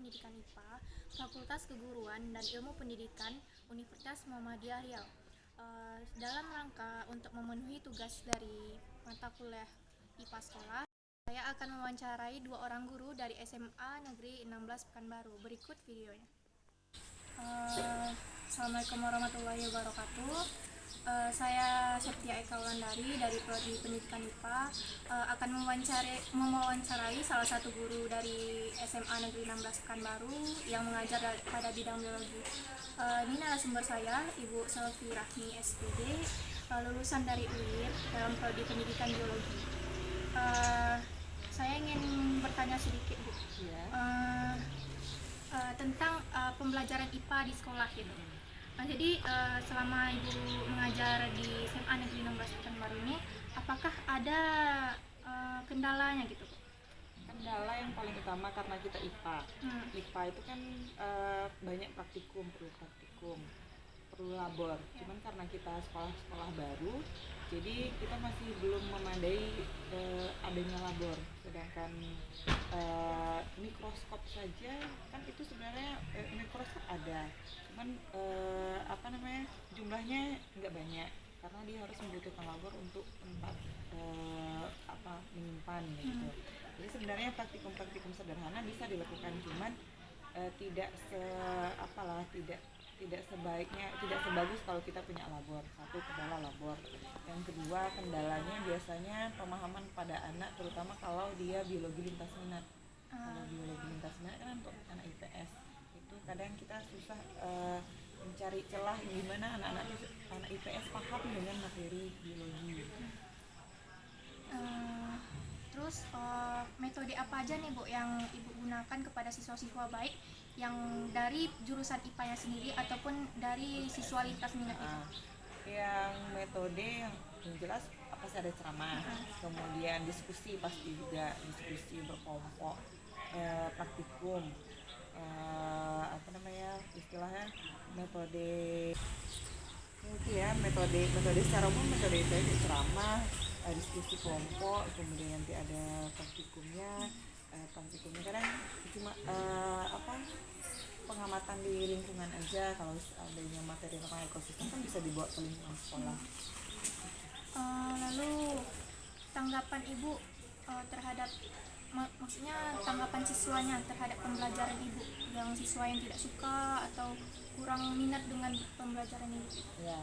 Pendidikan IPA, Fakultas Keguruan dan Ilmu Pendidikan Universitas Muhammadiyah Riau. Dalam rangka untuk memenuhi tugas dari mata kuliah IPA sekolah, saya akan mewawancarai dua orang guru dari SMA Negeri 16 Pekanbaru. Berikut videonya. Assalamualaikum warahmatullahi wabarakatuh. Saya Septia Eka Wulandari dari Prodi Pendidikan IPA akan mewawancarai salah satu guru dari SMA Negeri 16 Pekanbaru yang mengajar pada bidang biologi. Ini narasumber saya, Ibu Selvi Rahmi SPD, lulusan dari UIR dalam Prodi Pendidikan Biologi. Saya ingin bertanya sedikit, Bu. Tentang pembelajaran IPA di sekolah gitu. Jadi selama Ibu mengajar di SMA Negeri 16 Pekanbaru ini, apakah ada kendalanya gitu? Kendala yang paling utama karena kita IPA. IPA itu kan banyak praktikum, perlu labor. Cuman karena kita sekolah baru, jadi kita masih belum memadai adanya labor. Sedangkan mikroskop saja kan itu sebenarnya mikroskop ada, cuman jumlahnya nggak banyak karena dia harus membutuhkan labor untuk tempat menyimpan gitu. Jadi sebenarnya praktikum sederhana bisa dilakukan, cuman tidak sebagus kalau kita punya labor. Satu, kendala labor. Yang kedua, kendalanya biasanya pemahaman pada anak, terutama kalau dia biologi lintas minat. Kalau biologi lintas minat kan untuk anak IPS itu kadang kita susah mencari celah gimana anak IPS paham dengan materi biologi. Terus metode apa aja nih Bu yang Ibu gunakan kepada siswa-siswa, baik yang dari jurusan IPA-nya sendiri ataupun dari siswa lintas minat itu? Yang metode yang jelas pasti ada ceramah, kemudian diskusi pasti juga, diskusi berkelompok, praktikum, istilahnya metode secara umum, metode itu ceramah, diskusi kelompok, kemudian nanti ada praktikumnya kadang cuma pengamatan di lingkungan aja. Kalau adanya materi tentang ekosistem kan bisa dibawa ke lingkungan sekolah. Lalu tanggapan Ibu terhadap maksudnya tanggapan siswanya terhadap pembelajaran Ibu, yang siswa yang tidak suka atau kurang minat dengan pembelajaran Ibu? Ya,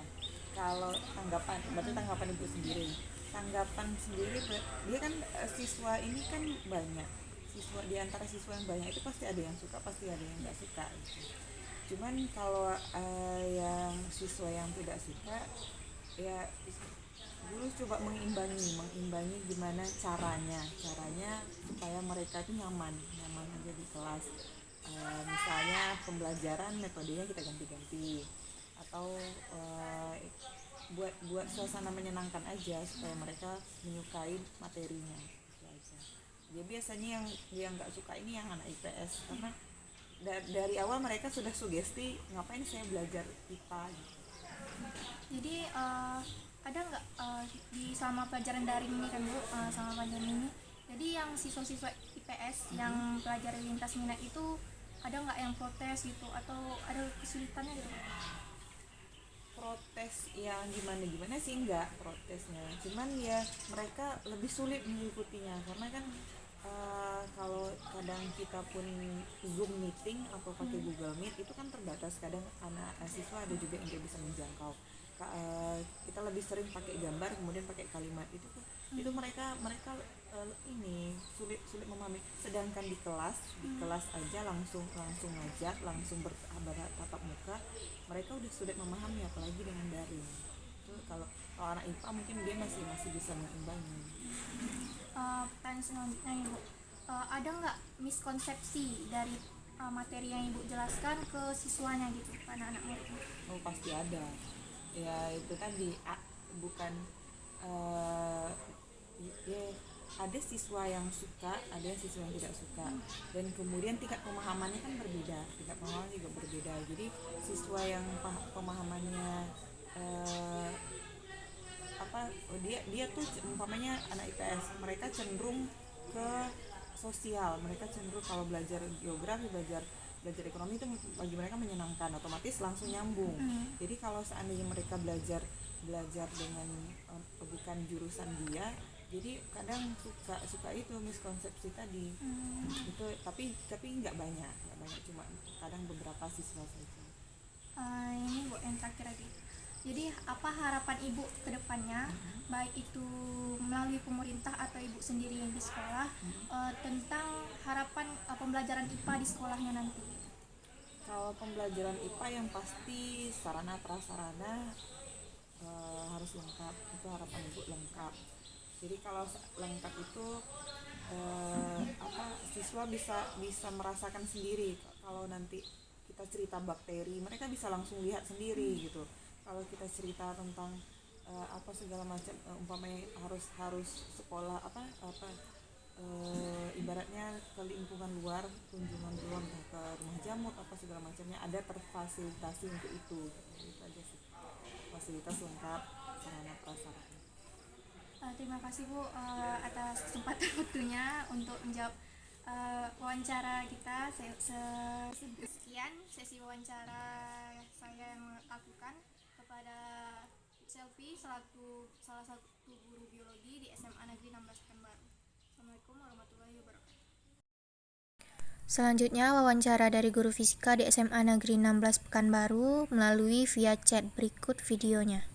kalau berarti tanggapan Ibu sendiri. Tanggapan sendiri, dia kan siswa ini kan banyak. Di antara siswa yang banyak itu pasti ada yang suka, pasti ada yang nggak suka gitu. Cuman kalau yang siswa yang tidak suka, ya guru coba mengimbangi gimana caranya supaya mereka itu nyaman aja di kelas. Misalnya pembelajaran metodenya kita ganti-ganti, atau buat suasana menyenangkan aja supaya mereka menyukai materinya itu aja. Jadi biasanya yang nggak suka ini yang anak IPS, karena dari awal mereka sudah sugesti ngapain saya belajar IPA gitu. Jadi ada nggak di selama pelajaran daring ini kan Bu, selama pelajaran ini, jadi yang siswa-siswa IPS yang pelajari lintas minat itu ada nggak yang protes gitu atau ada kesulitannya gitu? Protes yang gimana sih, enggak protesnya, cuman ya mereka lebih sulit mengikutinya karena kan kalau kadang kita pun Zoom meeting atau pakai Google Meet itu kan terbatas, kadang anak siswa ada juga yang tidak bisa menjangkau. Kita lebih sering pakai gambar kemudian pakai kalimat itu mereka ini sulit memahami. Sedangkan di kelas aja langsung ngajar, langsung bertatap muka, mereka udah sulit memahami, apalagi dengan daring. Itu kalau anak IPA mungkin dia masih bisa mengimbangi. Pertanyaan selanjutnya Ibu, ada nggak miskonsepsi dari materi yang Ibu jelaskan ke siswanya gitu, ke anak-anak muridnya? Oh, pasti ada. Ya itu tadi bukan ada siswa yang suka, ada yang siswa yang tidak suka, dan kemudian tingkat pemahamannya kan berbeda, jadi siswa yang pemahamannya dia tuh umpamanya anak IPS, mereka cenderung ke sosial. Mereka cenderung kalau belajar geografi, belajar ekonomi itu bagi mereka menyenangkan, otomatis langsung nyambung. Jadi kalau seandainya mereka belajar dengan bukan jurusan dia, jadi kadang suka itu miskonsepsi tadi. Itu tapi nggak banyak, cuma kadang beberapa siswa saja. Ini Bu yang terakhir lagi. Jadi apa harapan Ibu ke depannya, baik itu melalui pemerintah atau Ibu sendiri yang di sekolah, tentang harapan pembelajaran IPA di sekolahnya nanti? Kalau pembelajaran IPA yang pasti sarana prasarana harus lengkap, itu harapan Ibu lengkap. Jadi kalau lengkap itu siswa bisa merasakan sendiri. Kalau nanti kita cerita bakteri, mereka bisa langsung lihat sendiri gitu. Kalau kita cerita tentang segala macam, umpamanya harus sekolah ibaratnya ke lingkungan luar, kunjungan luar ke rumah jamur segala macamnya, ada terfasilitasi untuk itu aja sih, fasilitas lengkap sarana prasarana. Terima kasih Bu atas kesempatan waktunya untuk menjawab wawancara kita. Sekian sesi wawancara saya yang lakukan kepada Selvi selaku salah satu guru biologi di SMA Negeri 16 Pekanbaru. Assalamualaikum warahmatullahi wabarakatuh. Selanjutnya wawancara dari guru fisika di SMA Negeri 16 Pekanbaru melalui via chat. Berikut videonya.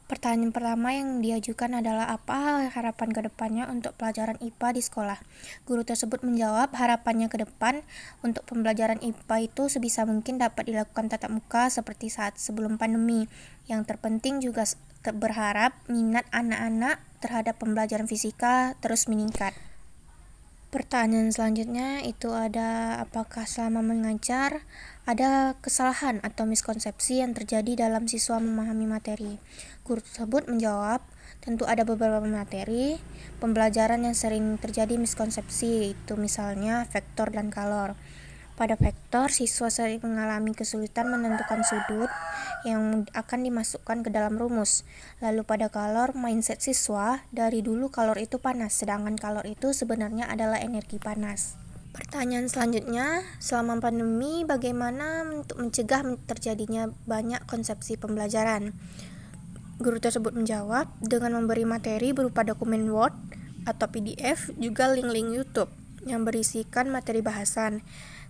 Pertanyaan pertama yang diajukan adalah apa harapan ke depannya untuk pelajaran IPA di sekolah. Guru tersebut menjawab harapannya ke depan untuk pembelajaran IPA itu sebisa mungkin dapat dilakukan tatap muka seperti saat sebelum pandemi. Yang terpenting juga berharap minat anak-anak terhadap pembelajaran fisika terus meningkat. Pertanyaan selanjutnya itu ada apakah selama mengajar ada kesalahan atau miskonsepsi yang terjadi dalam siswa memahami materi. Guru tersebut menjawab tentu ada beberapa materi pembelajaran yang sering terjadi miskonsepsi, itu misalnya vektor dan kalor. Pada vektor, siswa sering mengalami kesulitan menentukan sudut yang akan dimasukkan ke dalam rumus. Lalu pada kalor, mindset siswa dari dulu kalor itu panas, sedangkan kalor itu sebenarnya adalah energi panas. Pertanyaan selanjutnya, selama pandemi bagaimana untuk mencegah terjadinya banyak konsepsi pembelajaran? Guru tersebut menjawab dengan memberi materi berupa dokumen Word atau PDF, juga link-link YouTube yang berisikan materi bahasan.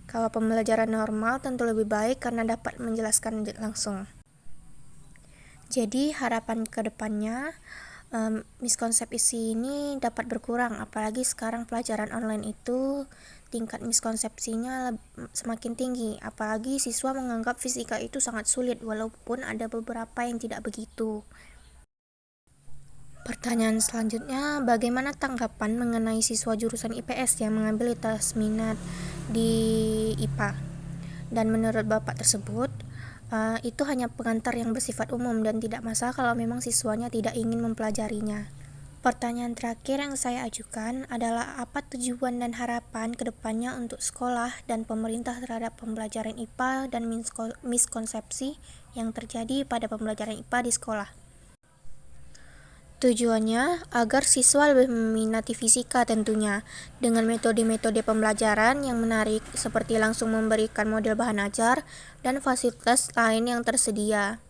Kalau pembelajaran normal tentu lebih baik karena dapat menjelaskan langsung. Jadi harapan ke depannya miskonsepsi ini dapat berkurang, apalagi sekarang pelajaran online itu tingkat miskonsepsinya semakin tinggi, apalagi siswa menganggap fisika itu sangat sulit walaupun ada beberapa yang tidak begitu. Pertanyaan selanjutnya, bagaimana tanggapan mengenai siswa jurusan IPS yang mengambil tes minat di IPA? Dan menurut Bapak tersebut, itu hanya pengantar yang bersifat umum dan tidak masalah kalau memang siswanya tidak ingin mempelajarinya. Pertanyaan terakhir yang saya ajukan adalah apa tujuan dan harapan ke depannya untuk sekolah dan pemerintah terhadap pembelajaran IPA dan miskonsepsi yang terjadi pada pembelajaran IPA di sekolah. Tujuannya agar siswa lebih meminati fisika tentunya, dengan metode-metode pembelajaran yang menarik seperti langsung memberikan model bahan ajar dan fasilitas lain yang tersedia.